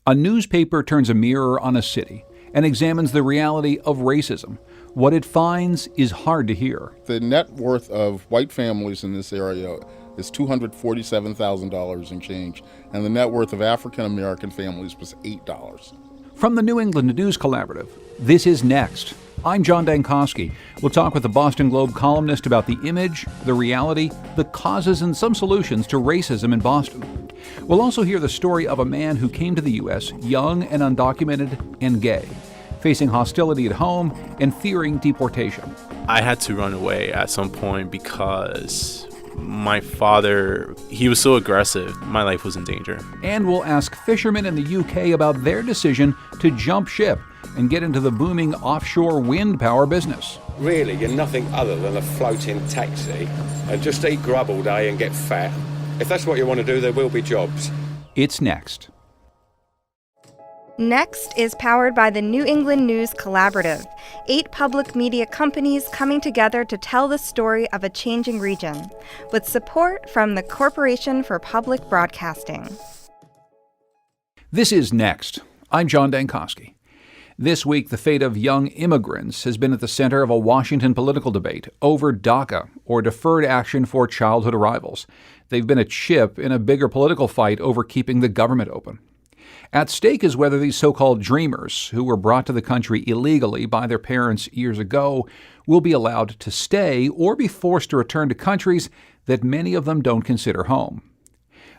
A newspaper turns a mirror on a city and examines the reality of racism. What it finds is hard to hear. The net worth of white families in this area is $247,000 and change, and the net worth of African American families was $8. From the New England News Collaborative, this is Next. I'm John Dankosky. We'll talk with the Boston Globe columnist about the image, the reality, the causes, and some solutions to racism in Boston. We'll also hear the story of a man who came to the U.S. young and undocumented and gay, facing hostility at home and fearing deportation. I had to run away at some point because my father, he was so aggressive. My life was in danger. And we'll ask fishermen in the UK about their decision to jump ship and get into the booming offshore wind power business. Really, you're nothing other than a floating taxi and just eat grub all day and get fat. If that's what you want to do, there will be jobs. It's Next. Next is powered by the New England News Collaborative, 8 public media companies coming together to tell the story of a changing region, with support from the Corporation for Public Broadcasting. This is Next. I'm John Dankosky. This week, the fate of young immigrants has been at the center of a Washington political debate over DACA, or Deferred Action for Childhood Arrivals. They've been a chip in a bigger political fight over keeping the government open. At stake is whether these so-called dreamers, who were brought to the country illegally by their parents years ago, will be allowed to stay or be forced to return to countries that many of them don't consider home.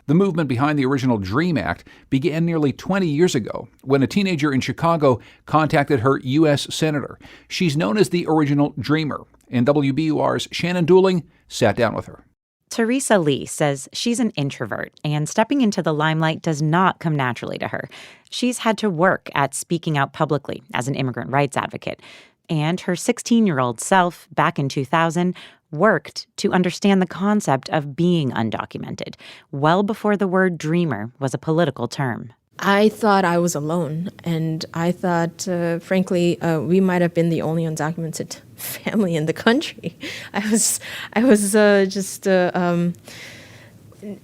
The movement behind the original DREAM Act began nearly 20 years ago when a teenager in Chicago contacted her U.S. senator. She's known as the original dreamer, and WBUR's Shannon Dooling sat down with her. Tereza Lee says she's an introvert, and stepping into the limelight does not come naturally to her. She's had to work at speaking out publicly as an immigrant rights advocate. And her 16-year-old self, back in 2000, worked to understand the concept of being undocumented, well before the word dreamer was a political term. I thought I was alone, and I thought, frankly, we might have been the only undocumented family in the country.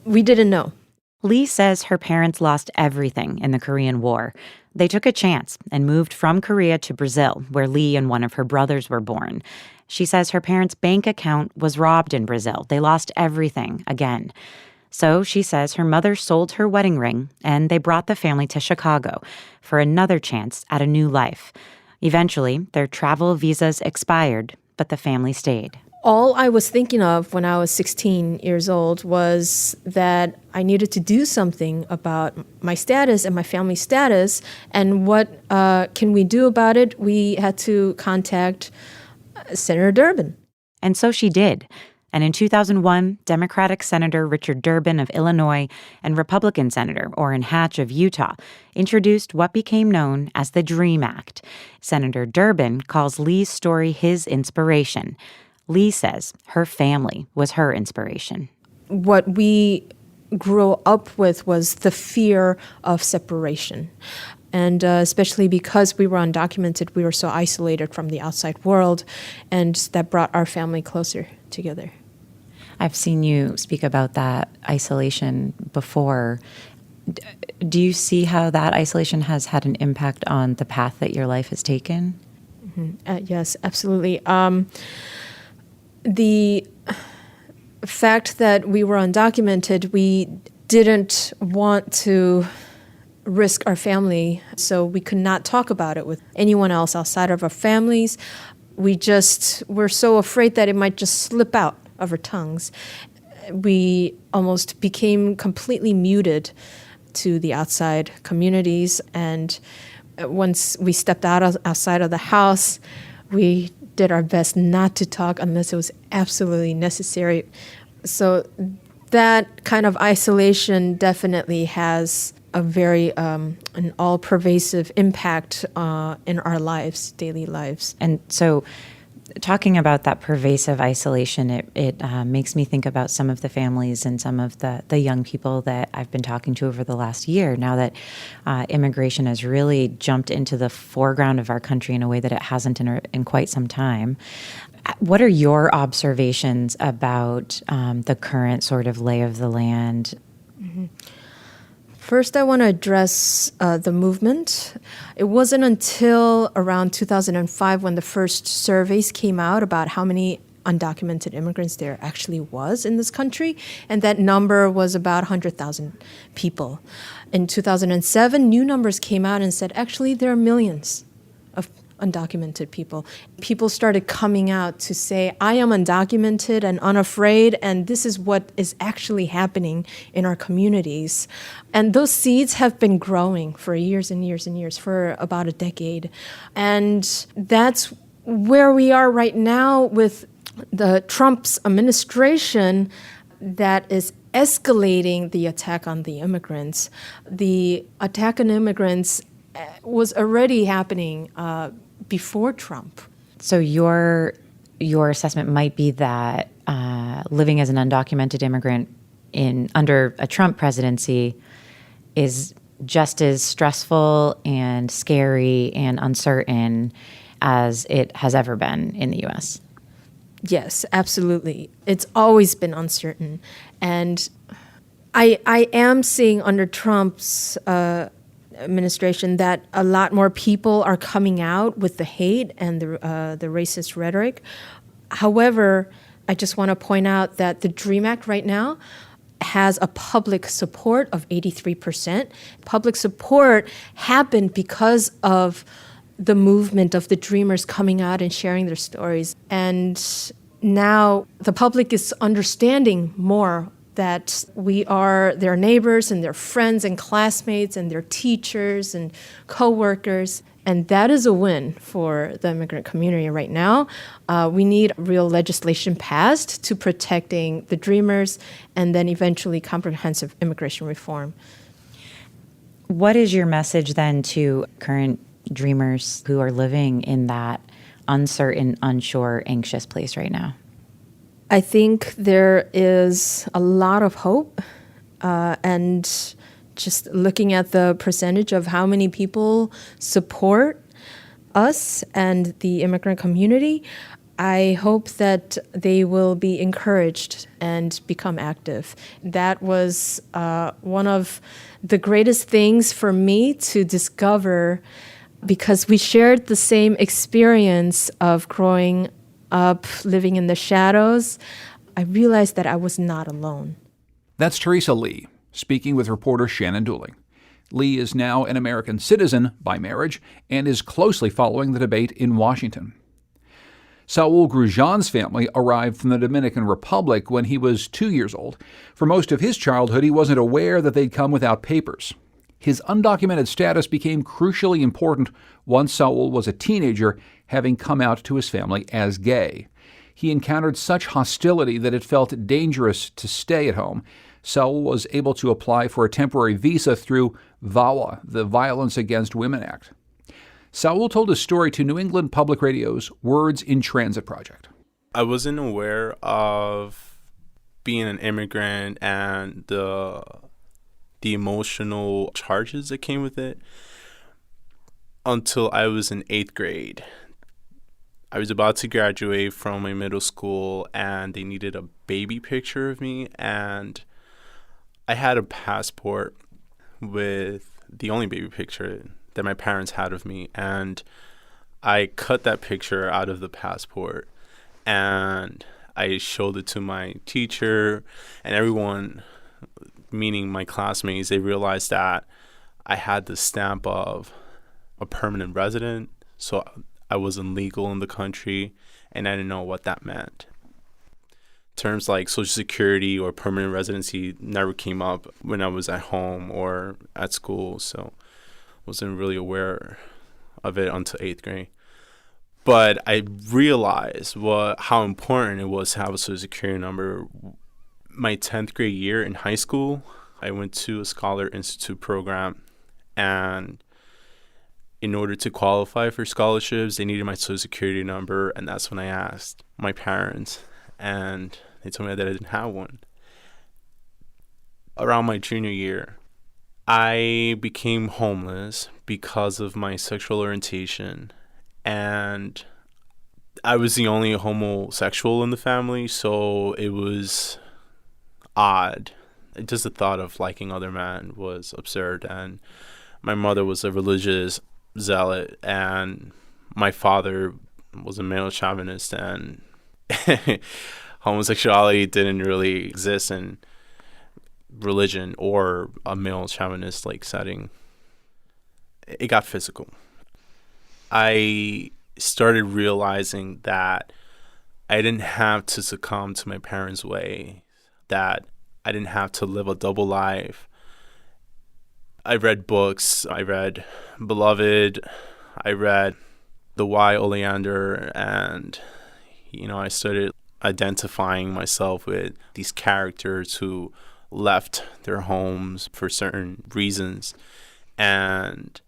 We didn't know. Lee says her parents lost everything in the Korean War. They took a chance and moved from Korea to Brazil, where Lee and one of her brothers were born. She says her parents' bank account was robbed in Brazil. They lost everything again. So she says her mother sold her wedding ring, and they brought the family to Chicago for another chance at a new life. Eventually, their travel visas expired, but the family stayed. All I was thinking of when I was 16 years old was that I needed to do something about my status and my family's status, and what can we do about it? We had to contact Senator Durbin. And so she did. And in 2001, Democratic Senator Richard Durbin of Illinois and Republican Senator Orrin Hatch of Utah introduced what became known as the DREAM Act. Senator Durbin calls Lee's story his inspiration. Lee says her family was her inspiration. What we grew up with was the fear of separation. And especially because we were undocumented, we were so isolated from the outside world, and that brought our family closer together. I've seen you speak about that isolation before. Do you see how that isolation has had an impact on the path that your life has taken? Mm-hmm. Yes, absolutely. The fact that we were undocumented, we didn't want to risk our family, so we could not talk about it with anyone else outside of our families. We just were so afraid that it might just slip out of our tongues. We almost became completely muted to the outside communities, and once we stepped outside of the house, we did our best not to talk unless it was absolutely necessary. So that kind of isolation definitely has a very an all-pervasive impact in our lives, daily lives. And so talking about that pervasive isolation, it makes me think about some of the families and some of the young people that I've been talking to over the last year, now that immigration has really jumped into the foreground of our country in a way that it hasn't in quite some time. What are your observations about the current sort of lay of the land? Mm-hmm. First, I want to address the movement. It wasn't until around 2005 when the first surveys came out about how many undocumented immigrants there actually was in this country, and that number was about 100,000 people. In 2007, new numbers came out and said, actually, there are millions of undocumented people. People started coming out to say, I am undocumented and unafraid, and this is what is actually happening in our communities. And those seeds have been growing for years and years and years, for about a decade. And that's where we are right now with the Trump's administration that is escalating the attack on the immigrants. The attack on immigrants was already happening before Trump. So your assessment might be that living as an undocumented immigrant under a Trump presidency is just as stressful and scary and uncertain as it has ever been in the U.S. Yes, absolutely. It's always been uncertain. And I am seeing under Trump's administration that a lot more people are coming out with the hate and the racist rhetoric. However, I just want to point out that the DREAM Act right now has a public support of 83%. Public support happened because of the movement of the Dreamers coming out and sharing their stories. And now the public is understanding more that we are their neighbors and their friends and classmates and their teachers and coworkers. And that is a win for the immigrant community right now. We need real legislation passed to protecting the Dreamers and then eventually comprehensive immigration reform. What is your message then to current Dreamers who are living in that uncertain, unsure, anxious place right now? I think there is a lot of hope, and just looking at the percentage of how many people support us and the immigrant community, I hope that they will be encouraged and become active. That was one of the greatest things for me to discover, because we shared the same experience of growing up, living in the shadows. I realized that I was not alone. That's Tereza Lee, speaking with reporter Shannon Dooling. Lee is now an American citizen by marriage and is closely following the debate in Washington. Saul Grujan's family arrived from the Dominican Republic when he was 2 years old. For most of his childhood, he wasn't aware that they'd come without papers. His undocumented status became crucially important once Saul was a teenager, having come out to his family as gay. He encountered such hostility that it felt dangerous to stay at home. Saul was able to apply for a temporary visa through VAWA, the Violence Against Women Act. Saul told his story to New England Public Radio's Words in Transit project. I wasn't aware of being an immigrant and the emotional charges that came with it until I was in 8th grade. I was about to graduate from my middle school and they needed a baby picture of me, and I had a passport with the only baby picture that my parents had of me, and I cut that picture out of the passport and I showed it to my teacher, and everyone, meaning my classmates, they realized that I had the stamp of a permanent resident, so I wasn't legal in the country, and I didn't know what that meant. Terms like Social Security or permanent residency never came up when I was at home or at school, so I wasn't really aware of it until 8th grade. But I realized how important it was to have a Social Security number. My 10th grade year in high school, I went to a Scholar Institute program, and in order to qualify for scholarships, they needed my Social Security number, and that's when I asked my parents, and they told me that I didn't have one. Around my junior year, I became homeless because of my sexual orientation, and I was the only homosexual in the family, so it was odd Just the thought of liking other men was absurd. And my mother was a religious zealot, and my father was a male chauvinist, and homosexuality didn't really exist in religion or a male chauvinist like setting. It got physical. I started realizing that I didn't have to succumb to my parents' way, that I didn't have to live a double life. I read books. I read Beloved. I read The Why Oleander, and I started identifying myself with these characters who left their homes for certain reasons. And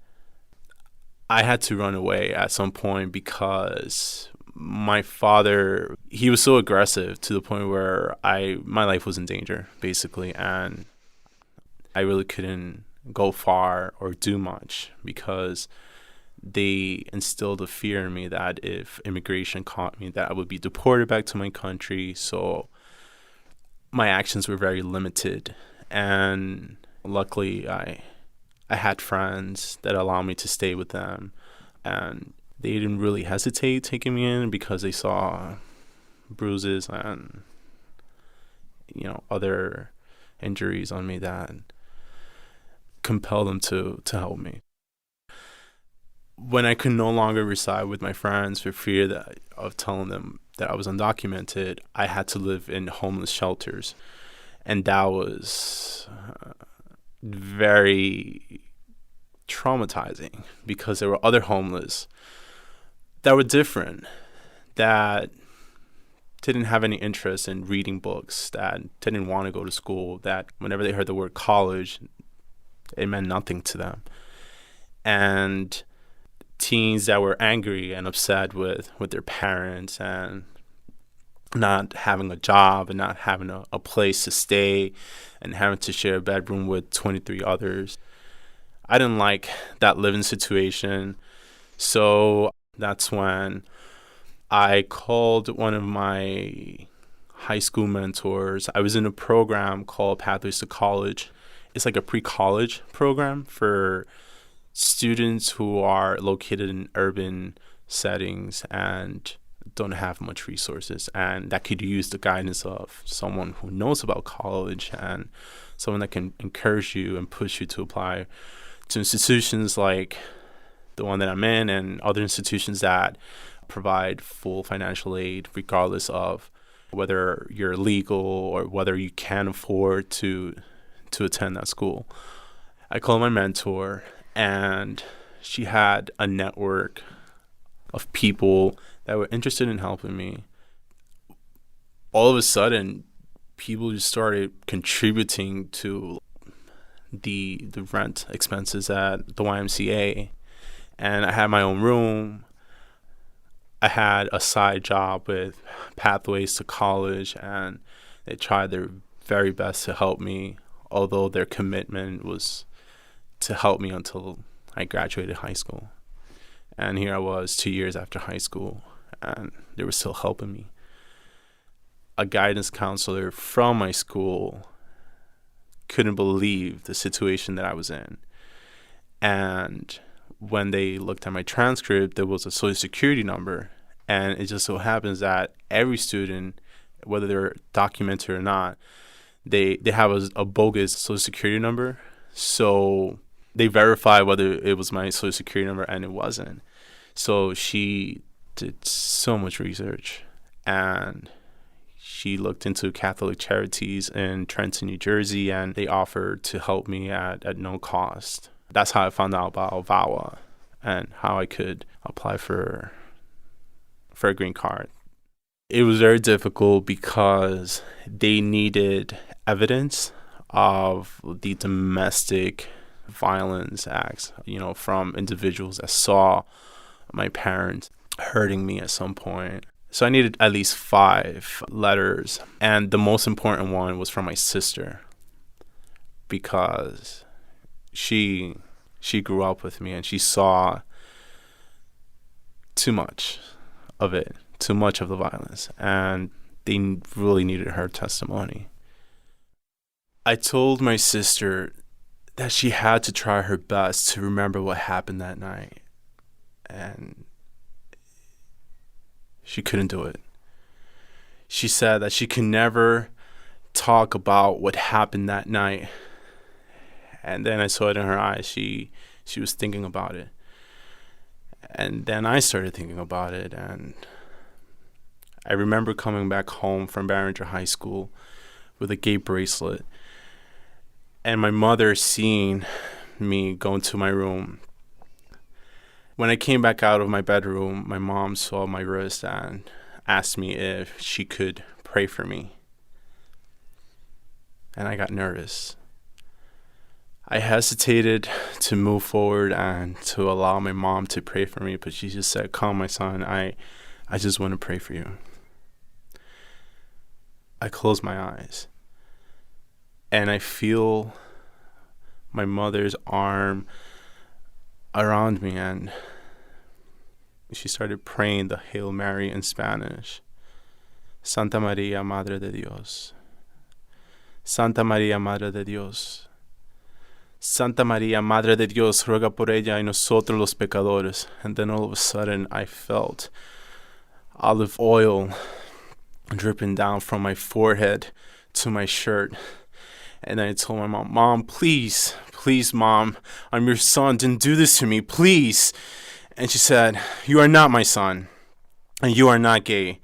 I had to run away at some point because my father, he was so aggressive to the point where my life was in danger, basically. And I really couldn't go far or do much because they instilled a fear in me that if immigration caught me, that I would be deported back to my country. So my actions were very limited. And luckily, I had friends that allowed me to stay with them. And they didn't really hesitate taking me in because they saw bruises and, other injuries on me that compelled them to help me. When I could no longer reside with my friends for fear of telling them that I was undocumented, I had to live in homeless shelters. And that was very traumatizing because there were other homeless that were different, that didn't have any interest in reading books, that didn't want to go to school, that whenever they heard the word college, it meant nothing to them. And teens that were angry and upset with their parents and not having a job and not having a place to stay and having to share a bedroom with 23 others. I didn't like that living situation. So that's when I called one of my high school mentors. I was in a program called Pathways to College. It's like a pre-college program for students who are located in urban settings and don't have much resources, and that could use the guidance of someone who knows about college and someone that can encourage you and push you to apply to institutions like the one that I'm in and other institutions that provide full financial aid regardless of whether you're legal or whether you can afford to attend that school. I called my mentor, and she had a network of people that were interested in helping me. All of a sudden, people just started contributing to the rent expenses at the YMCA. And I had my own room. I had a side job with Pathways to College, and they tried their very best to help me, although their commitment was to help me until I graduated high school. And here I was 2 years after high school, and they were still helping me. A guidance counselor from my school couldn't believe the situation that I was in. And when they looked at my transcript, there was a social security number. And it just so happens that every student, whether they're documented or not, they have a bogus social security number. So they verified whether it was my social security number, and it wasn't. So she did so much research, and she looked into Catholic Charities in Trenton, New Jersey, and they offered to help me at no cost. That's how I found out about VAWA and how I could apply for a green card. It was very difficult because they needed evidence of the domestic violence acts, from individuals that saw my parents hurting me at some point. So I needed at least 5 letters. And the most important one was from my sister, because she grew up with me and she saw too much of it, too much of the violence. And they really needed her testimony. I told my sister that she had to try her best to remember what happened that night. And she couldn't do it. She said that she could never talk about what happened that night. And then I saw it in her eyes. She was thinking about it. And then I started thinking about it. And I remember coming back home from Barringer High School with a gay bracelet. And my mother seeing me go into my room. When I came back out of my bedroom, my mom saw my wrist and asked me if she could pray for me. And I got nervous. I hesitated to move forward and to allow my mom to pray for me, but she just said, "Come, my son, I just want to pray for you." I closed my eyes, and I feel my mother's arm around me, and she started praying the Hail Mary in Spanish. Santa María, Madre de Dios. Santa María, Madre de Dios. Santa María, Madre de Dios, ruega por ella y nosotros los pecadores. And then all of a sudden, I felt olive oil dripping down from my forehead to my shirt. And I told my mom, "Mom, please, Mom, I'm your son. Didn't do this to me, please." And she said, "You are not my son, and you are not gay.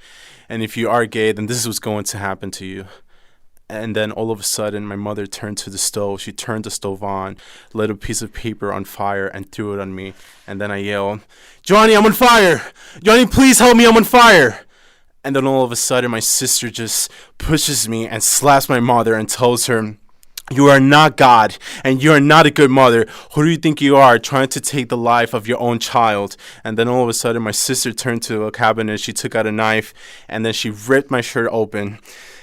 And if you are gay, then this is what's going to happen to you." And then all of a sudden, my mother turned to the stove. She turned the stove on, lit a piece of paper on fire, and threw it on me. And then I yelled, "Johnny, I'm on fire! Johnny, please help me, I'm on fire!" And then all of a sudden, my sister just pushes me and slaps my mother and tells her, "You are not God, and you are not a good mother. Who do you think you are, trying to take the life of your own child?" And then all of a sudden, my sister turned to a cabinet. She took out a knife, and then she ripped my shirt open,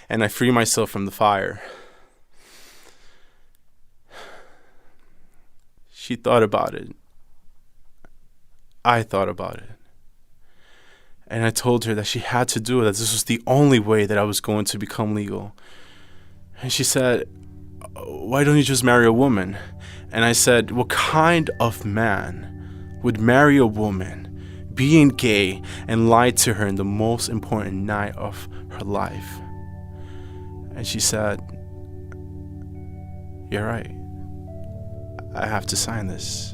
and I freed myself from the fire. She thought about it. I thought about it. And I told her that she had to do it, that this was the only way that I was going to become legal. And she said, "Why don't you just marry a woman?" And I said, "What kind of man would marry a woman, being gay, and lie to her in the most important night of her life?" And she said, "You're right. I have to sign this."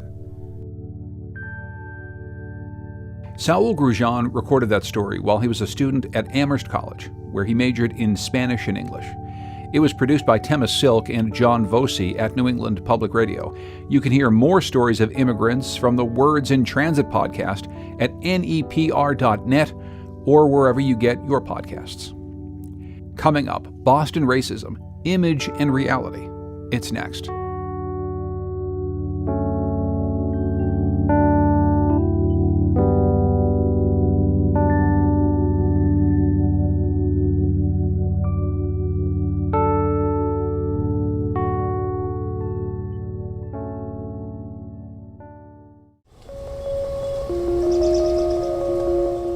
Saul Grujan recorded that story while he was a student at Amherst College, where he majored in Spanish and English. It was produced by Tema Silk and John Voci at New England Public Radio. You can hear more stories of immigrants from the Words in Transit podcast at nepr.net or wherever you get your podcasts. Coming up, Boston racism, image and reality. It's next.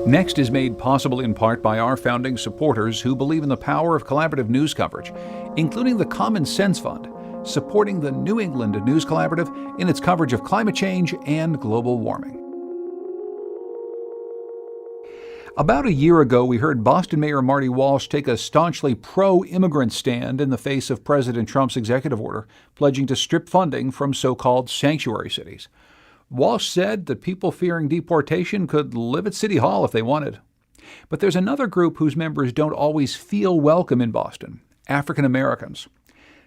Next is made possible in part by our founding supporters who believe in the power of collaborative news coverage, including the Common Sense Fund, supporting the New England News Collaborative in its coverage of climate change and global warming. About a year ago, we heard Boston Mayor Marty Walsh take a staunchly pro-immigrant stand in the face of President Trump's executive order pledging to strip funding from so-called sanctuary cities. Walsh said that people fearing deportation could live at City Hall if they wanted. But there's another group whose members don't always feel welcome in Boston: African Americans.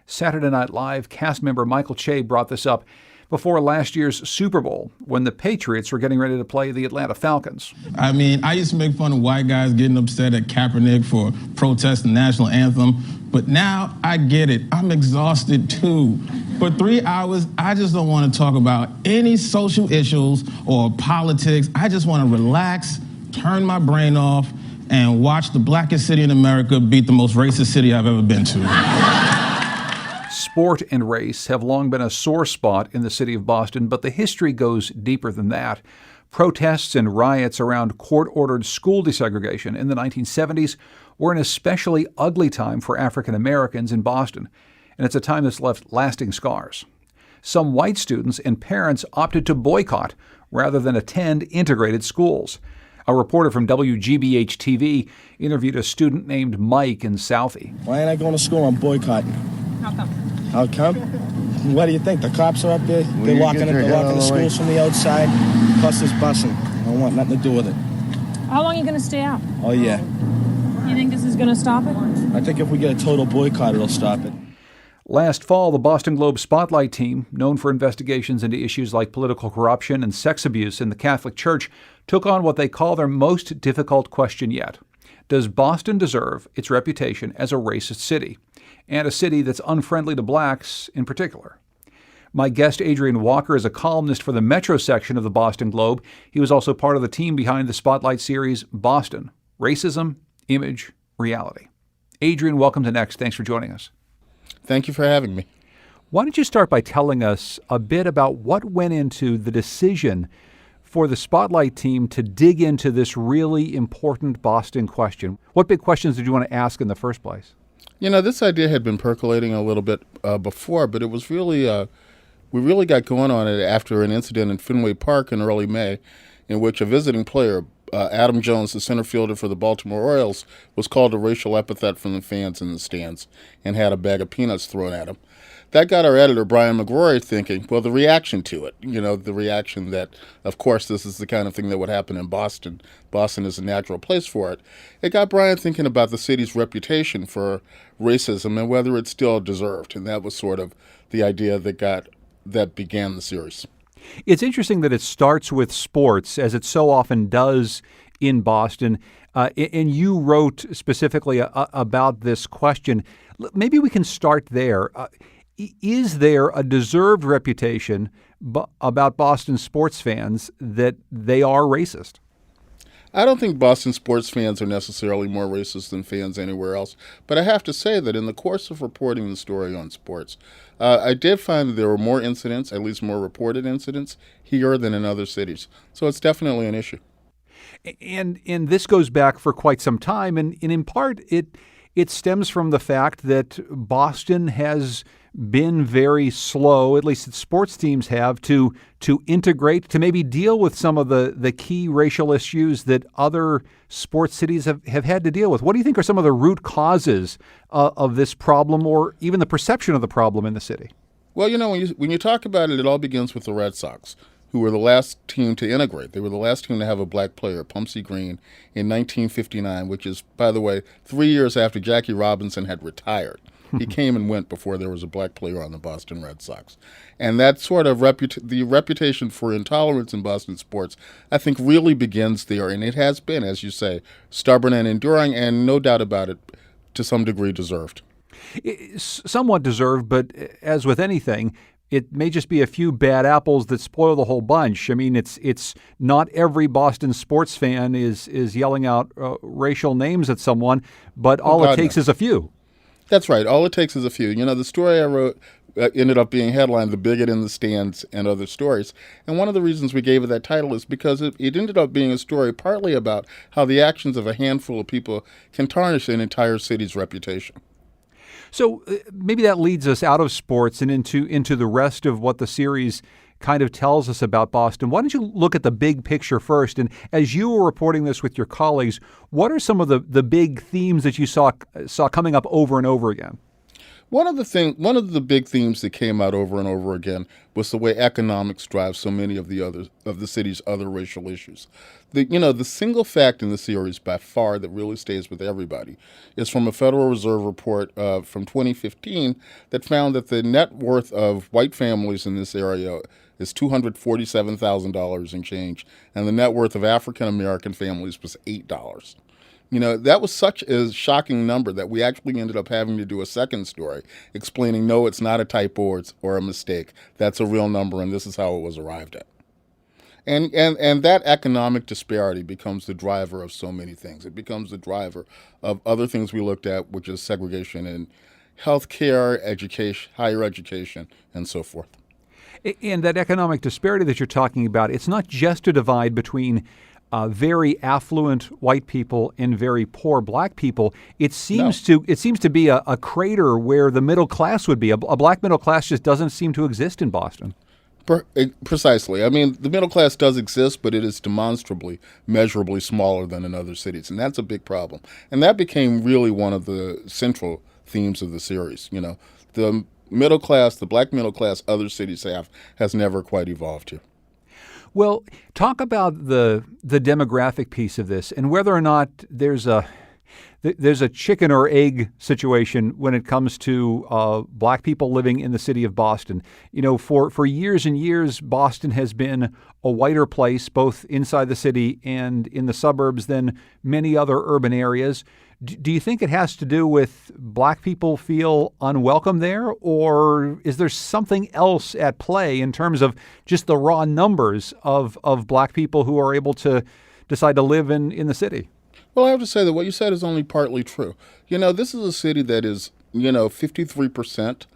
Saturday Night Live cast member Michael Che brought this up before last year's Super Bowl when the Patriots were getting ready to play the Atlanta Falcons. I mean, I used to make fun of white guys getting upset at Kaepernick for protesting the national anthem, but now I get it. I'm exhausted too. For 3 hours, I just don't want to talk about any social issues or politics. I just want to relax, turn my brain off, and watch the blackest city in America beat the most racist city I've ever been to. Sport and race have long been a sore spot in the city of Boston, but the history goes deeper than that. Protests and riots around court-ordered school desegregation in the 1970s were an especially ugly time for African Americans in Boston. and it's a time that's left lasting scars. Some white students and parents opted to boycott rather than attend integrated schools. A reporter from WGBH-TV interviewed a student named Mike in Southie. Why ain't I going to school? I'm boycotting. How come? How come? What do you think? The cops are up there. They're locking the schools from the outside. Plus this busing. I don't want nothing to do with it. How long are you going to stay out? Oh, yeah. You think this is going to stop it? I think if we get a total boycott, it'll stop it. Last fall, the Boston Globe Spotlight team, known for investigations into issues like political corruption and sex abuse in the Catholic Church, took on what they call their most difficult question yet. Does Boston deserve its reputation as a racist city, and a city that's unfriendly to blacks in particular? My guest, Adrian Walker, is a columnist for the Metro section of the Boston Globe. He was also part of the team behind the Spotlight series Boston: Racism, Image, Reality. Adrian, welcome to Next. Thanks for joining us. Thank you for having me. Why don't you start by telling us a bit about what went into the decision for the Spotlight team to dig into this really important Boston question? What big questions did you want to ask in the first place? You know, this idea had been percolating a little bit before, but it was really, we really got going on it after an incident in Fenway Park in early May, in which a visiting player, Adam Jones, the center fielder for the Baltimore Orioles, was called a racial epithet from the fans in the stands and had a bag of peanuts thrown at him. That got our editor, Brian McGrory, thinking, well, the reaction to it, the reaction that, of course, this is the kind of thing that would happen in Boston. Boston is a natural place for it. It got Brian thinking about the city's reputation for racism and whether it's still deserved. And that was sort of the idea that began the series. It's interesting that it starts with sports, as it so often does in Boston. And you wrote specifically about this question. Maybe we can start there. Is there a deserved reputation about Boston sports fans that they are racist? I don't think Boston sports fans are necessarily more racist than fans anywhere else, but I have to say that in the course of reporting the story on sports, I did find that there were more incidents, at least more reported incidents, here than in other cities. So it's definitely an issue. And this goes back for quite some time, and in part it stems from the fact that Boston has been very slow, at least sports teams have, to integrate, to maybe deal with some of the key racial issues that other sports cities have had to deal with. What do you think are some of the root causes of this problem, or even the perception of the problem in the city? Well, when you talk about it, it all begins with the Red Sox, who were the last team to integrate. They were the last team to have a black player, Pumpsie Green, in 1959, which is, by the way, 3 years after Jackie Robinson had retired. He came and went before there was a black player on the Boston Red Sox. And that sort of the reputation for intolerance in Boston sports, I think, really begins there. And it has been, as you say, stubborn and enduring, and no doubt about it, to some degree deserved. Somewhat deserved, but as with anything, it may just be a few bad apples that spoil the whole bunch. I mean, it's not every Boston sports fan is yelling out racial names at someone, but all it takes is a few. That's right. All it takes is a few. The story I wrote ended up being headlined "The Bigot in the Stands" and Other Stories. And one of the reasons we gave it that title is because it ended up being a story partly about how the actions of a handful of people can tarnish an entire city's reputation. So maybe that leads us out of sports and into the rest of what the series kind of tells us about Boston. Why don't you look at the big picture first? And as you were reporting this with your colleagues, what are some of the big themes that you saw coming up over and over again? One of the big themes that came out over and over again was the way economics drives so many of the city's other racial issues. The single fact in the series by far that really stays with everybody is from a Federal Reserve report from 2015 that found that the net worth of white families in this area is $247,000 and change, and the net worth of African American families was $8. That was such a shocking number that we actually ended up having to do a second story explaining, no, it's not a typo or a mistake. That's a real number, and this is how it was arrived at. And that economic disparity becomes the driver of so many things. It becomes the driver of other things we looked at, which is segregation in healthcare, education, higher education, and so forth. And that economic disparity that you're talking about, it's not just a divide between very affluent white people and very poor black people, it seems to be a crater where the middle class would be. A black middle class just doesn't seem to exist in Boston. Precisely. I mean, the middle class does exist, but it is demonstrably, measurably smaller than in other cities, and that's a big problem. And that became really one of the central themes of the series. You know, the middle class, the black middle class other cities have, has never quite evolved here. Well, talk about the demographic piece of this and whether or not there's a chicken or egg situation when it comes to black people living in the city of Boston. You know, for years and years, Boston has been a whiter place, both inside the city and in the suburbs, than many other urban areas. Do you think it has to do with black people feel unwelcome there, or is there something else at play in terms of just the raw numbers of black people who are able to decide to live in the city? Well, I have to say that what you said is only partly true. You know, this is a city that is, 53%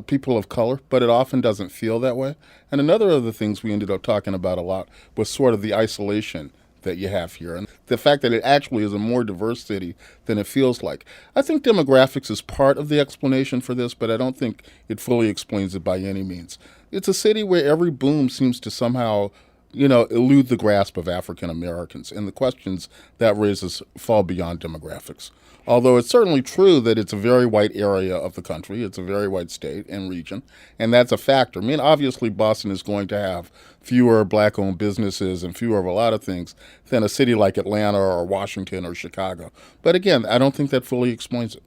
people of color, but it often doesn't feel that way. And another of the things we ended up talking about a lot was sort of the isolation that you have here, and the fact that it actually is a more diverse city than it feels like. I think demographics is part of the explanation for this, but I don't think it fully explains it by any means. It's a city where every boom seems to somehow elude the grasp of African Americans, and the questions that raises fall beyond demographics. Although it's certainly true that it's a very white area of the country, it's a very white state and region, and that's a factor. I mean, obviously Boston is going to have fewer black-owned businesses and fewer of a lot of things than a city like Atlanta or Washington or Chicago. But again, I don't think that fully explains it.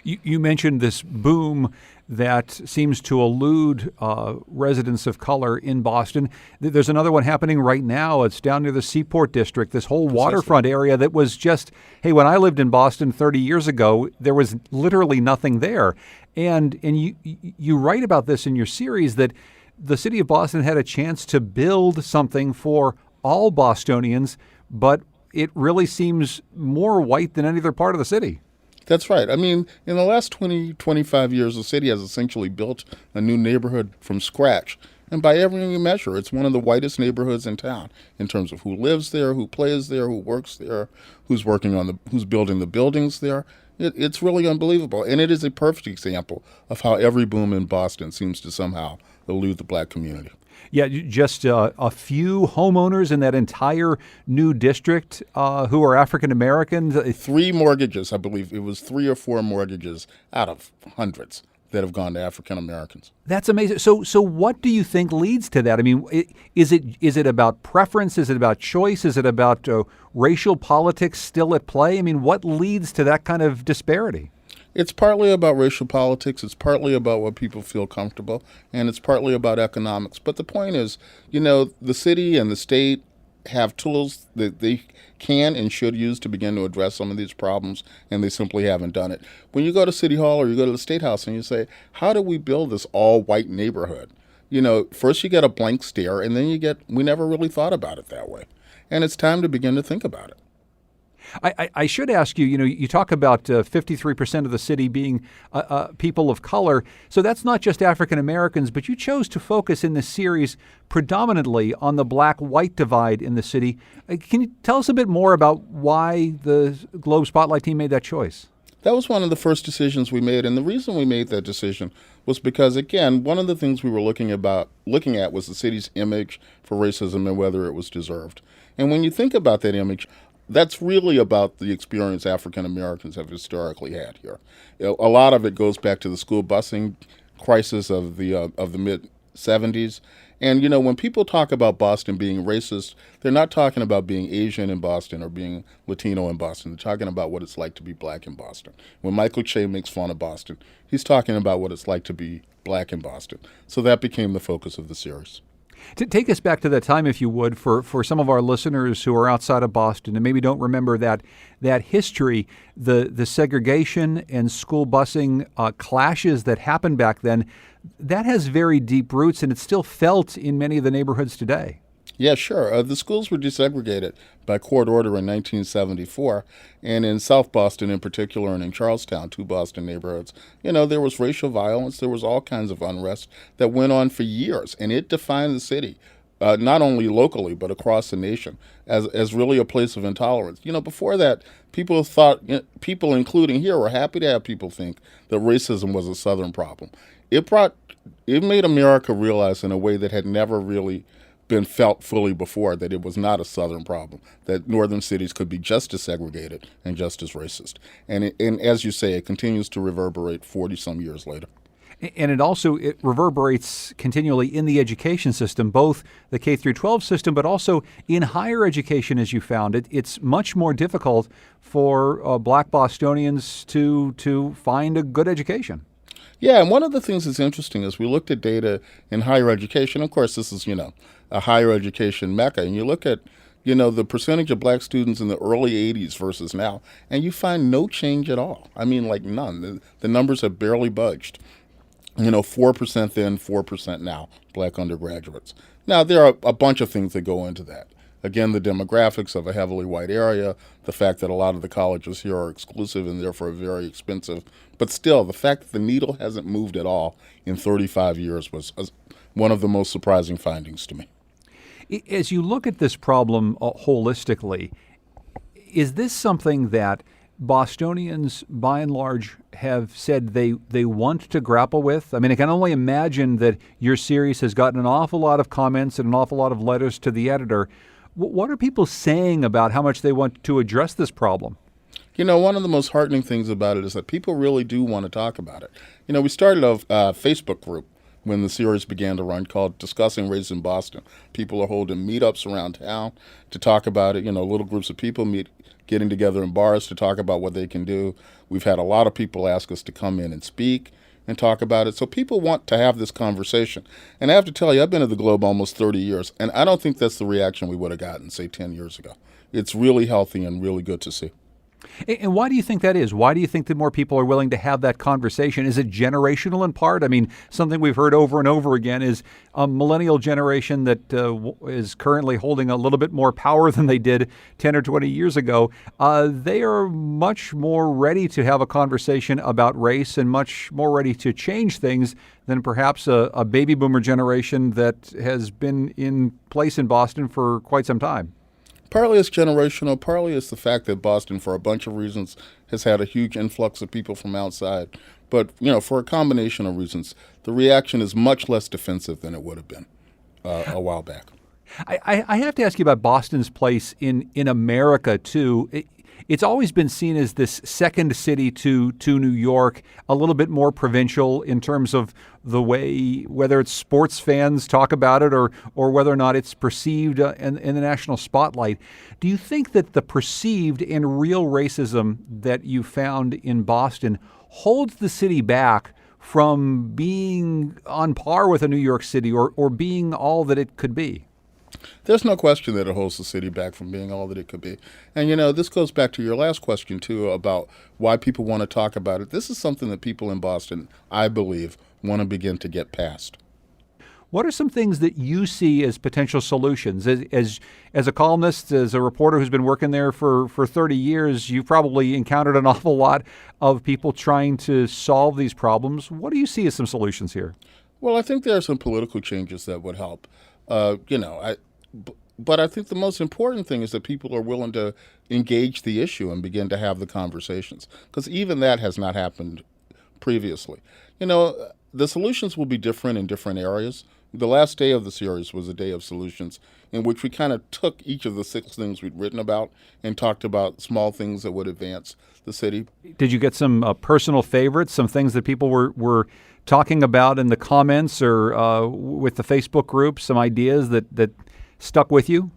You mentioned this boom that seems to elude residents of color in Boston. There's another one happening right now. It's down near the Seaport District, this whole waterfront area that was just, hey, when I lived in Boston 30 years ago, there was literally nothing there. And you write about this in your series that the city of Boston had a chance to build something for all Bostonians, but it really seems more white than any other part of the city. That's right. I mean, in the last 20, 25 years, the city has essentially built a new neighborhood from scratch. And by every measure, it's one of the whitest neighborhoods in town in terms of who lives there, who plays there, who works there, who's building the buildings there. It's really unbelievable. And it is a perfect example of how every boom in Boston seems to somehow elude the black community. Yeah, just a few homeowners in that entire new district who are African Americans. 3 mortgages, I believe. It was 3 or 4 mortgages out of hundreds that have gone to African Americans. That's amazing. So what do you think leads to that? I mean, is it about preference? Is it about choice? Is it about racial politics still at play? I mean, what leads to that kind of disparity? It's partly about racial politics, it's partly about what people feel comfortable, and it's partly about economics. But the point is, the city and the state have tools that they can and should use to begin to address some of these problems, and they simply haven't done it. When you go to City Hall or you go to the State House and you say, how do we build this all-white neighborhood? First you get a blank stare, and then we never really thought about it that way. And it's time to begin to think about it. I should ask you, you talk about 53% of the city being people of color. So that's not just African Americans, but you chose to focus in this series predominantly on the black-white divide in the city. Can you tell us a bit more about why the Globe Spotlight team made that choice? That was one of the first decisions we made. And the reason we made that decision was because, again, one of the things we were looking at was the city's image for racism and whether it was deserved. And when you think about that image, that's really about the experience African Americans have historically had here. A lot of it goes back to the school busing crisis of the mid-'70s. And, when people talk about Boston being racist, they're not talking about being Asian in Boston or being Latino in Boston. They're talking about what it's like to be black in Boston. When Michael Che makes fun of Boston, he's talking about what it's like to be black in Boston. So that became the focus of the series. To take us back to that time, if you would, for some of our listeners who are outside of Boston and maybe don't remember that history, the segregation and school busing clashes that happened back then, that has very deep roots, and it's still felt in many of the neighborhoods today. Yeah, sure. The schools were desegregated by court order in 1974, and in South Boston in particular, and in Charlestown, 2 Boston neighborhoods, there was racial violence, there was all kinds of unrest that went on for years, and it defined the city not only locally but across the nation, as really a place of intolerance. Before that, people thought, people including here were happy to have people think that racism was a Southern problem. It made America realize in a way that had never really been felt fully before that it was not a Southern problem, that northern cities could be just as segregated and just as racist. And as you say, it continues to reverberate 40-some years later. And it reverberates continually in the education system, both the K through 12 system, but also in higher education, as you found it. It's much more difficult for Black Bostonians to find a good education. Yeah, and one of the things that's interesting is we looked at data in higher education. Of course, this is, a higher education mecca. And you look at, the percentage of black students in the early 80s versus now, and you find no change at all. I mean, like none. The numbers have barely budged. 4% then, 4% now, black undergraduates. Now, there are a bunch of things that go into that. Again, the demographics of a heavily white area, the fact that a lot of the colleges here are exclusive and therefore very expensive. But still, the fact that the needle hasn't moved at all in 35 years was one of the most surprising findings to me. As you look at this problem holistically, is this something that Bostonians, by and large, have said they want to grapple with? I mean, I can only imagine that your series has gotten an awful lot of comments and an awful lot of letters to the editor. What are people saying about how much they want to address this problem? One of the most heartening things about it is that people really do want to talk about it. We started a Facebook group when the series began to run called Discussing Race in Boston. People are holding meetups around town to talk about it. Little groups of people getting together in bars to talk about what they can do. We've had a lot of people ask us to come in and speak and talk about it. So people want to have this conversation. And I have to tell you, I've been at the Globe almost 30 years, and I don't think that's the reaction we would have gotten, say, 10 years ago. It's really healthy and really good to see. And why do you think that is? Why do you think that more people are willing to have that conversation? Is it generational in part? I mean, something we've heard over and over again is a millennial generation that is currently holding a little bit more power than they did 10 or 20 years ago. They are much more ready to have a conversation about race and much more ready to change things than perhaps a baby boomer generation that has been in place in Boston for quite some time. Partly it's generational, partly it's the fact that Boston, for a bunch of reasons, has had a huge influx of people from outside. But, for a combination of reasons, the reaction is much less defensive than it would have been a while back. I have to ask you about Boston's place in America, too. It's always been seen as this second city to New York, a little bit more provincial in terms of the way, whether it's sports fans talk about it or whether or not it's perceived in the national spotlight. Do you think that the perceived and real racism that you found in Boston holds the city back from being on par with a New York City or being all that it could be? There's no question that it holds the city back from being all that it could be. And, this goes back to your last question, too, about why people want to talk about it. This is something that people in Boston, I believe, want to begin to get past. What are some things that you see as potential solutions? As a columnist, as a reporter who's been working there for 30 years, you've probably encountered an awful lot of people trying to solve these problems. What do you see as some solutions here? Well, I think there are some political changes that would help. But I think the most important thing is that people are willing to engage the issue and begin to have the conversations, because even that has not happened previously. The solutions will be different in different areas. The last day of the series was a day of solutions in which we kind of took each of the 6 things we'd written about and talked about small things that would advance the city. Did you get some personal favorites, some things that people were talking about in the comments or with the Facebook group, some ideas that stuck with you?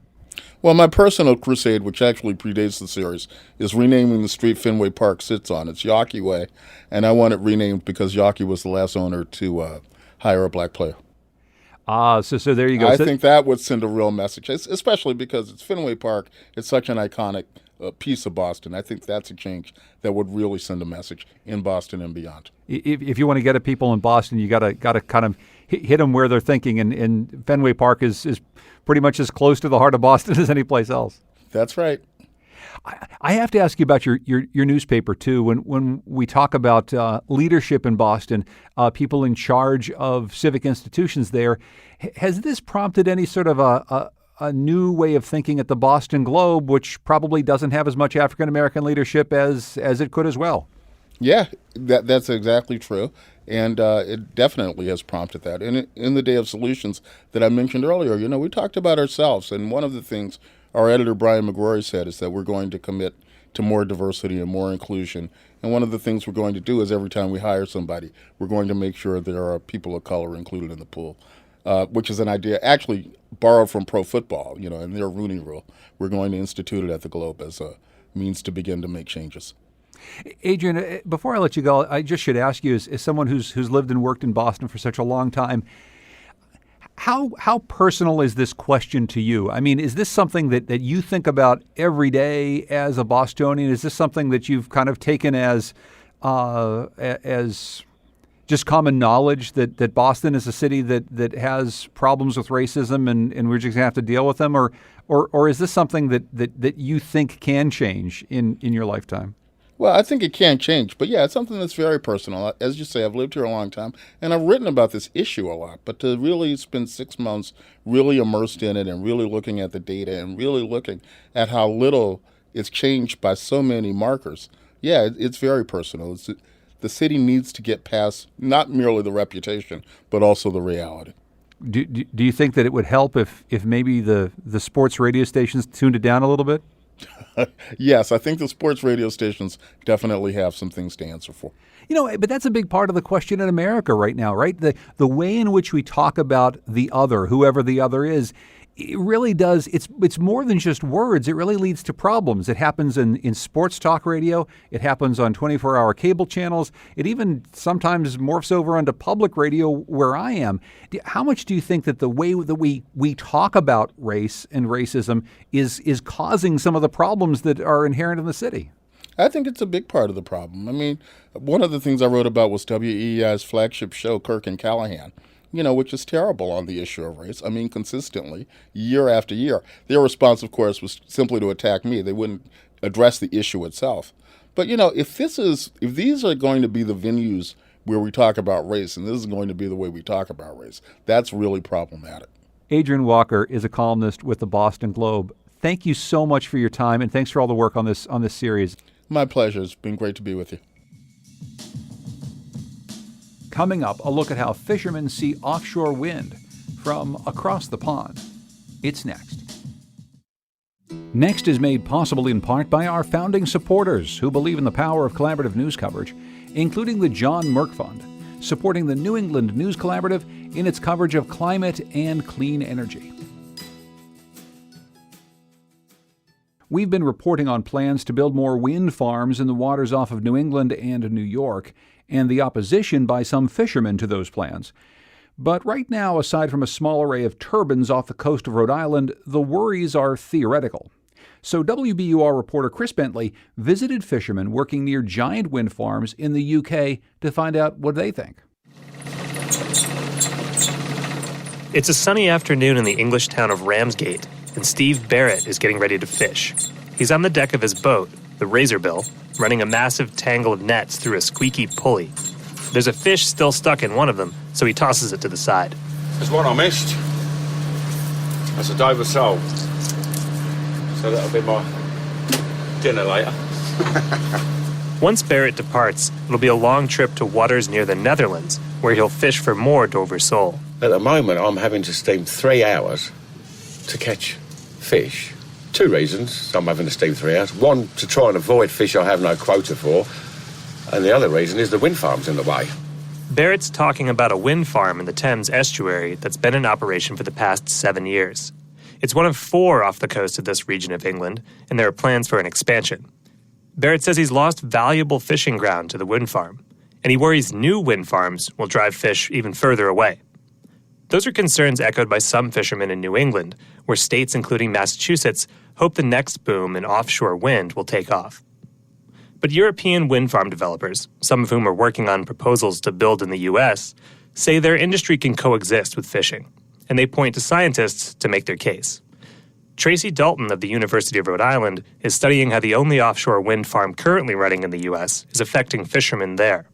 Well, my personal crusade, which actually predates the series, is renaming the street Fenway Park sits on. It's Yawkey Way, and I want it renamed because Yawkey was the last owner to hire a black player. So there you go. I think that would send a real message, especially because it's Fenway Park. It's such an iconic piece of Boston. I think that's a change that would really send a message in Boston and beyond. If you want to get at people in Boston, you got to kind of hit them where they're thinking, and Fenway Park is pretty much as close to the heart of Boston as any place else. That's right. I have to ask you about your newspaper, too. When we talk about leadership in Boston, people in charge of civic institutions there, has this prompted any sort of a new way of thinking at the Boston Globe, which probably doesn't have as much African-American leadership as it could as well? Yeah, that's exactly true. And it definitely has prompted that. And in the Day of Solutions that I mentioned earlier, we talked about ourselves. And one of the things our editor, Brian McGrory, said is that we're going to commit to more diversity and more inclusion. And one of the things we're going to do is every time we hire somebody, we're going to make sure there are people of color included in the pool, which is an idea actually borrowed from pro football, and their Rooney Rule. We're going to institute it at the Globe as a means to begin to make changes. Adrian, before I let you go, I just should ask you, as someone who's lived and worked in Boston for such a long time, how personal is this question to you? I mean, is this something that you think about every day as a Bostonian? Is this something that you've kind of taken as just common knowledge that Boston is a city that has problems with racism and we're just going to have to deal with them? Or is this something that you think can change in your lifetime? Well, I think it can change, but yeah, it's something that's very personal. As you say, I've lived here a long time, and I've written about this issue a lot, but to really spend 6 months really immersed in it and really looking at the data and really looking at how little it's changed by so many markers, yeah, it's very personal. The city needs to get past not merely the reputation, but also the reality. Do you think that it would help if maybe the sports radio stations tuned it down a little bit? Yes, I think the sports radio stations definitely have some things to answer for. But that's a big part of the question in America right now, right? The way in which we talk about the other, whoever the other is, it really does. It's more than just words. It really leads to problems. It happens in sports talk radio. It happens on 24-hour cable channels. It even sometimes morphs over onto public radio where I am. How much do you think that the way that we talk about race and racism is causing some of the problems that are inherent in the city? I think it's a big part of the problem. I mean, one of the things I wrote about was WEI's flagship show, Kirk and Callahan, which is terrible on the issue of race. I mean, consistently, year after year. Their response, of course, was simply to attack me. They wouldn't address the issue itself. But, if these are going to be the venues where we talk about race, and this is going to be the way we talk about race, that's really problematic. Adrian Walker is a columnist with the Boston Globe. Thank you so much for your time, and thanks for all the work on this series. My pleasure. It's been great to be with you. Coming up, a look at how fishermen see offshore wind from across the pond. It's next. Next is made possible in part by our founding supporters who believe in the power of collaborative news coverage, including the John Merck Fund, supporting the New England News Collaborative in its coverage of climate and clean energy. We've been reporting on plans to build more wind farms in the waters off of New England and New York, and the opposition by some fishermen to those plans. But right now, aside from a small array of turbines off the coast of Rhode Island, the worries are theoretical. So WBUR reporter Chris Bentley visited fishermen working near giant wind farms in the UK to find out what they think. It's a sunny afternoon in the English town of Ramsgate, and Steve Barrett is getting ready to fish. He's on the deck of his boat, the Razorbill, running a massive tangle of nets through a squeaky pulley. There's a fish still stuck in one of them, so he tosses it to the side. There's one I missed. That's a Dover sole. So that'll be my dinner later. Once Barrett departs, it'll be a long trip to waters near the Netherlands, where he'll fish for more Dover sole. At the moment, I'm having to steam 3 hours to catch fish. 2 reasons I'm having to steam 3 hours. One, to try and avoid fish I have no quota for. And the other reason is the wind farm's in the way. Barrett's talking about a wind farm in the Thames estuary that's been in operation for the past 7 years. It's one of 4 off the coast of this region of England, and there are plans for an expansion. Barrett says he's lost valuable fishing ground to the wind farm, and he worries new wind farms will drive fish even further away. Those are concerns echoed by some fishermen in New England, where states including Massachusetts hope the next boom in offshore wind will take off. But European wind farm developers, some of whom are working on proposals to build in the U.S., say their industry can coexist with fishing, and they point to scientists to make their case. Tracy Dalton of the University of Rhode Island is studying how the only offshore wind farm currently running in the U.S. is affecting fishermen there.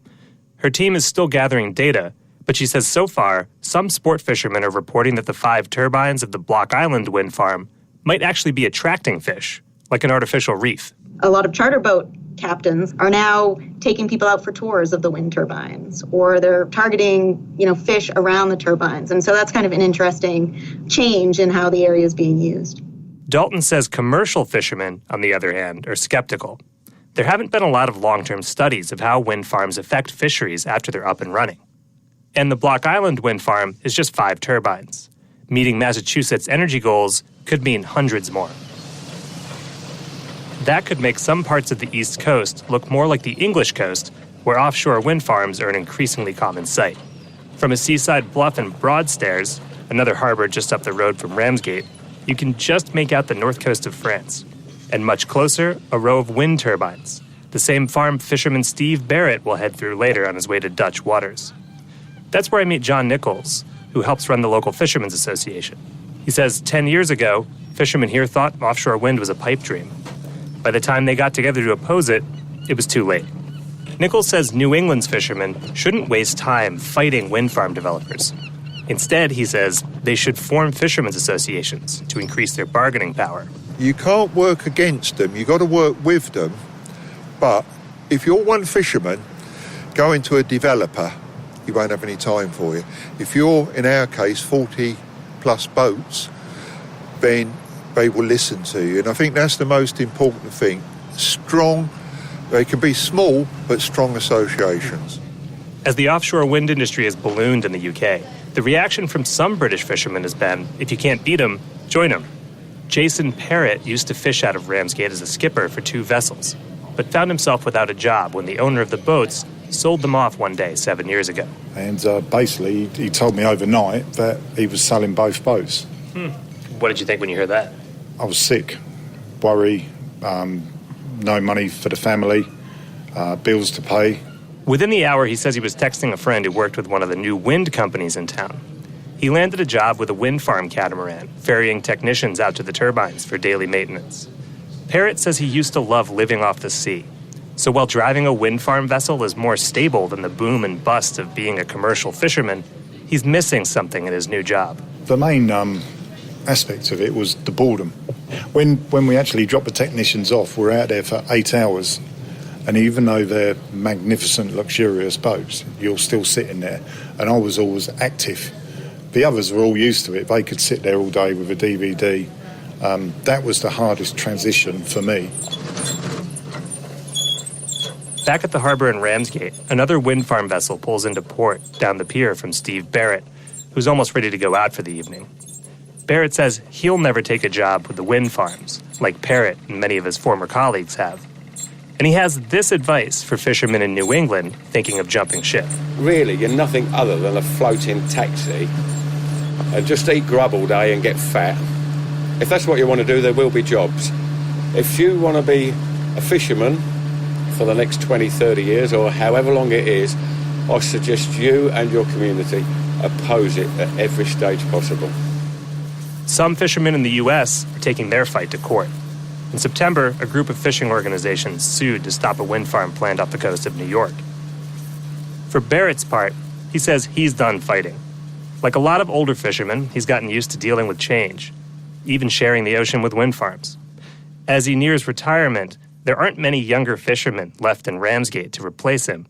Her team is still gathering data, but she says so far, some sport fishermen are reporting that the 5 turbines of the Block Island wind farm might actually be attracting fish, like an artificial reef. A lot of charter boat captains are now taking people out for tours of the wind turbines, or they're targeting, fish around the turbines. And so that's kind of an interesting change in how the area is being used. Dalton says commercial fishermen, on the other hand, are skeptical. There haven't been a lot of long-term studies of how wind farms affect fisheries after they're up and running. And the Block Island wind farm is just 5 turbines. Meeting Massachusetts' energy goals could mean hundreds more. That could make some parts of the East Coast look more like the English coast, where offshore wind farms are an increasingly common sight. From a seaside bluff in Broadstairs, another harbor just up the road from Ramsgate, you can just make out the north coast of France. And much closer, a row of wind turbines, the same farm fisherman Steve Barrett will head through later on his way to Dutch waters. That's where I meet John Nichols, who helps run the local Fishermen's Association. He says 10 years ago, fishermen here thought offshore wind was a pipe dream. By the time they got together to oppose it, it was too late. Nichols says New England's fishermen shouldn't waste time fighting wind farm developers. Instead, he says, they should form fishermen's associations to increase their bargaining power. You can't work against them, you've got to work with them. But if you're one fisherman going to a developer, he won't have any time for you. If you're, in our case, 40 plus boats, then they will listen to you. And I think that's the most important thing. Strong, they can be small, but strong associations. As the offshore wind industry has ballooned in the UK, the reaction from some British fishermen has been, if you can't beat them, join them. Jason Parrott used to fish out of Ramsgate as a skipper for 2 vessels, but found himself without a job when the owner of the boats sold them off one day 7 years ago. And basically, he told me overnight that he was selling both boats. What did you think when you heard that? I was sick, worry, no money for the family, bills to pay. Within the hour, he says he was texting a friend who worked with one of the new wind companies in town. He landed a job with a wind farm catamaran, ferrying technicians out to the turbines for daily maintenance. Parrott says he used to love living off the sea. So while driving a wind farm vessel is more stable than the boom and bust of being a commercial fisherman, he's missing something in his new job. The main aspect of it was the boredom. When we actually dropped the technicians off, we're out there for 8 hours. And even though they're magnificent, luxurious boats, you're still sitting there. And I was always active. The others were all used to it. They could sit there all day with a DVD. That was the hardest transition for me. Back at the harbor in Ramsgate, another wind farm vessel pulls into port down the pier from Steve Barrett, who's almost ready to go out for the evening. Barrett says he'll never take a job with the wind farms, like Parrott and many of his former colleagues have. And he has this advice for fishermen in New England thinking of jumping ship. Really, you're nothing other than a floating taxi. And just eat grub all day and get fat. If that's what you want to do, there will be jobs. If you want to be a fisherman for the next 20, 30 years, or however long it is, I suggest you and your community oppose it at every stage possible. Some fishermen in the U.S. are taking their fight to court. In September, a group of fishing organizations sued to stop a wind farm planned off the coast of New York. For Barrett's part, he says he's done fighting. Like a lot of older fishermen, he's gotten used to dealing with change, even sharing the ocean with wind farms. As he nears retirement, there aren't many younger fishermen left in Ramsgate to replace him.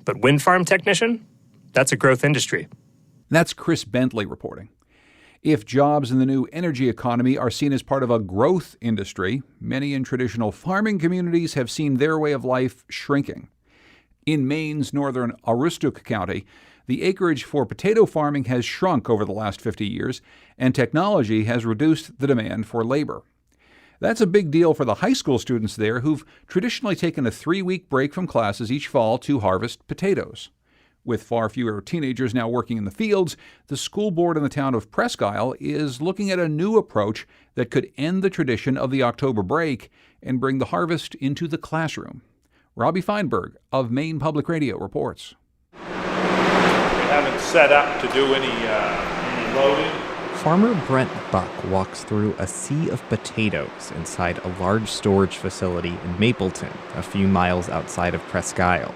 But wind farm technician? That's a growth industry. That's Chris Bentley reporting. If jobs in the new energy economy are seen as part of a growth industry, many in traditional farming communities have seen their way of life shrinking. In Maine's northern Aroostook County, the acreage for potato farming has shrunk over the last 50 years, and technology has reduced the demand for labor. That's a big deal for the high school students there who've traditionally taken a 3-week break from classes each fall to harvest potatoes. With far fewer teenagers now working in the fields, the school board in the town of Presque Isle is looking at a new approach that could end the tradition of the October break and bring the harvest into the classroom. Robbie Feinberg of Maine Public Radio reports. We haven't set up to do any loading, Farmer Brent Buck walks through a sea of potatoes inside a large storage facility in Mapleton, a few miles outside of Presque Isle.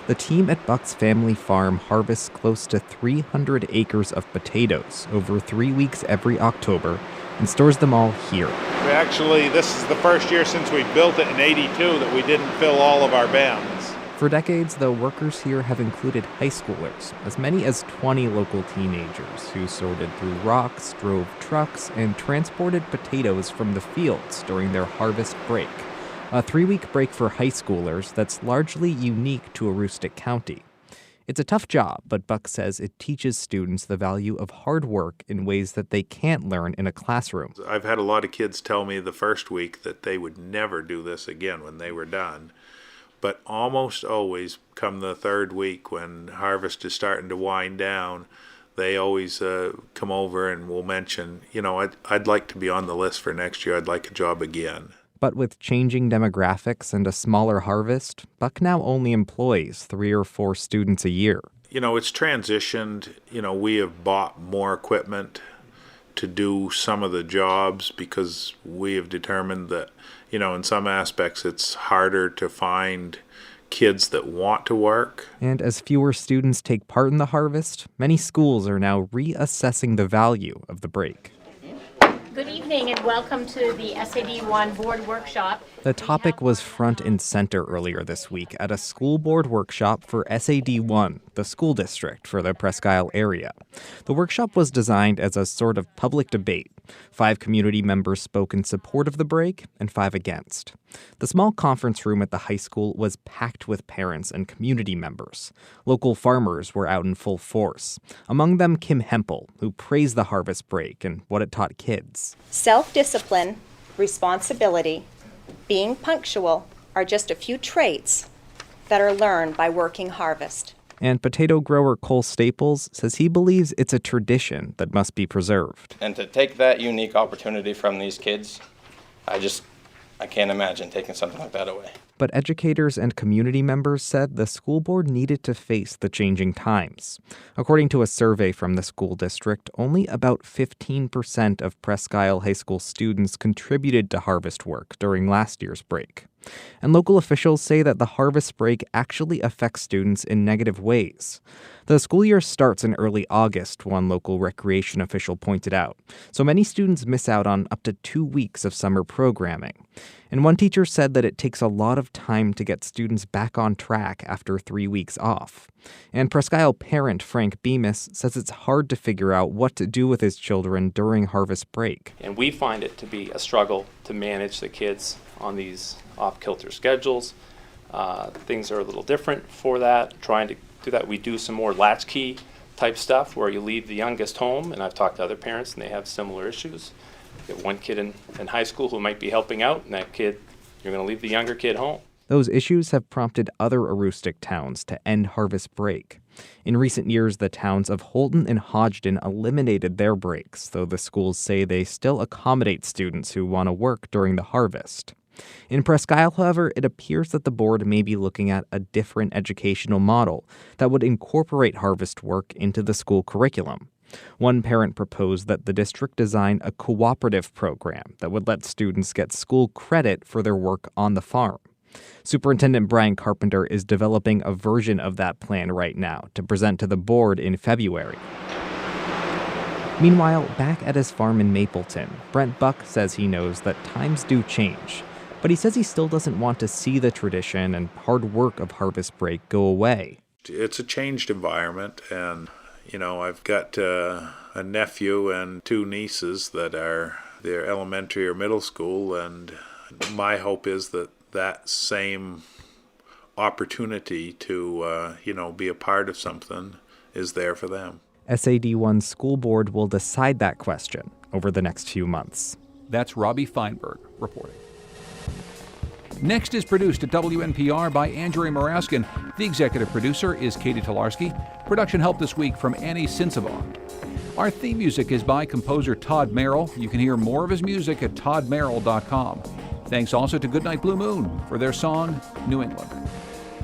The team at Buck's family farm harvests close to 300 acres of potatoes over 3 weeks every October and stores them all here. This is the first year since we built it in '82 that we didn't fill all of our bins. For decades, the workers here have included high schoolers, as many as 20 local teenagers who sorted through rocks, drove trucks, and transported potatoes from the fields during their harvest break. A 3-week break for high schoolers that's largely unique to Aroostook County. It's a tough job, but Buck says it teaches students the value of hard work in ways that they can't learn in a classroom. I've had a lot of kids tell me the first week that they would never do this again when they were done. But almost always, come the third week when harvest is starting to wind down, they always come over and will mention, I'd like to be on the list for next year. I'd like a job again. But with changing demographics and a smaller harvest, Buck now only employs 3 or 4 students a year. It's transitioned. We have bought more equipment to do some of the jobs because we have determined that, in some aspects it's harder to find kids that want to work. And as fewer students take part in the harvest, many schools are now reassessing the value of the break. Good evening and welcome to the SAD1 board workshop. The topic was front and center earlier this week at a school board workshop for SAD1, the school district for the Presque Isle area. The workshop was designed as a sort of public debate. 5 community members spoke in support of the break and 5 against. The small conference room at the high school was packed with parents and community members. Local farmers were out in full force. Among them, Kim Hempel, who praised the harvest break and what it taught kids. Self-discipline, responsibility, being punctual are just a few traits that are learned by working harvest. And potato grower Cole Staples says he believes it's a tradition that must be preserved. And to take that unique opportunity from these kids, I can't imagine taking something like that away. But educators and community members said the school board needed to face the changing times. According to a survey from the school district, only about 15% of Presque Isle High School students contributed to harvest work during last year's break. And local officials say that the harvest break actually affects students in negative ways. The school year starts in early August, one local recreation official pointed out, so many students miss out on up to 2 weeks of summer programming. And one teacher said that it takes a lot of time to get students back on track after 3 weeks off. And Presque Isle parent Frank Bemis says it's hard to figure out what to do with his children during harvest break. And we find it to be a struggle to manage the kids on these off-kilter schedules. Things are a little different for that. Trying to do that, we do some more latchkey type stuff where you leave the youngest home, and I've talked to other parents and they have similar issues. You have one kid in high school who might be helping out, and that kid, you're going to leave the younger kid home. Those issues have prompted other Aroostook towns to end harvest break. In recent years, the towns of Holton and Hodgdon eliminated their breaks, though the schools say they still accommodate students who want to work during the harvest. In Presque Isle, however, it appears that the board may be looking at a different educational model that would incorporate harvest work into the school curriculum. One parent proposed that the district design a cooperative program that would let students get school credit for their work on the farm. Superintendent Brian Carpenter is developing a version of that plan right now to present to the board in February. Meanwhile, back at his farm in Mapleton, Brent Buck says he knows that times do change. But he says he still doesn't want to see the tradition and hard work of harvest break go away. It's a changed environment, and, I've got a nephew and 2 nieces that are they're elementary or middle school, and my hope is that same opportunity to, be a part of something is there for them. SAD1's school board will decide that question over the next few months. That's Robbie Feinberg reporting. Next is produced at WNPR by Andrea Maraskin. The executive producer is Katie Tolarski. Production help this week from Annie Sinsavar. Our theme music is by composer Todd Merrill. You can hear more of his music at toddmerrill.com. Thanks also to Goodnight Blue Moon for their song, New England.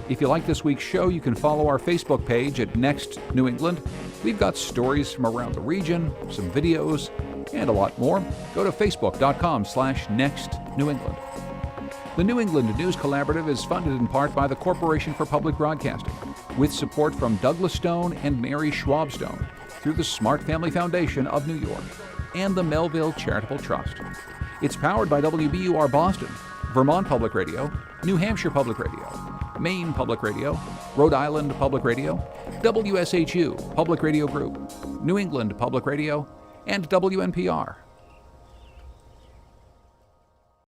If you like this week's show, you can follow our Facebook page at Next New England. We've got stories from around the region, some videos, and a lot more, go to facebook.com/nextnewengland. The New England News Collaborative is funded in part by the Corporation for Public Broadcasting, with support from Douglas Stone and Mary Schwab Stone through the Smart Family Foundation of New York and the Melville Charitable Trust. It's powered by WBUR Boston, Vermont Public Radio, New Hampshire Public Radio, Maine Public Radio, Rhode Island Public Radio, WSHU Public Radio Group, New England Public Radio, and WNPR.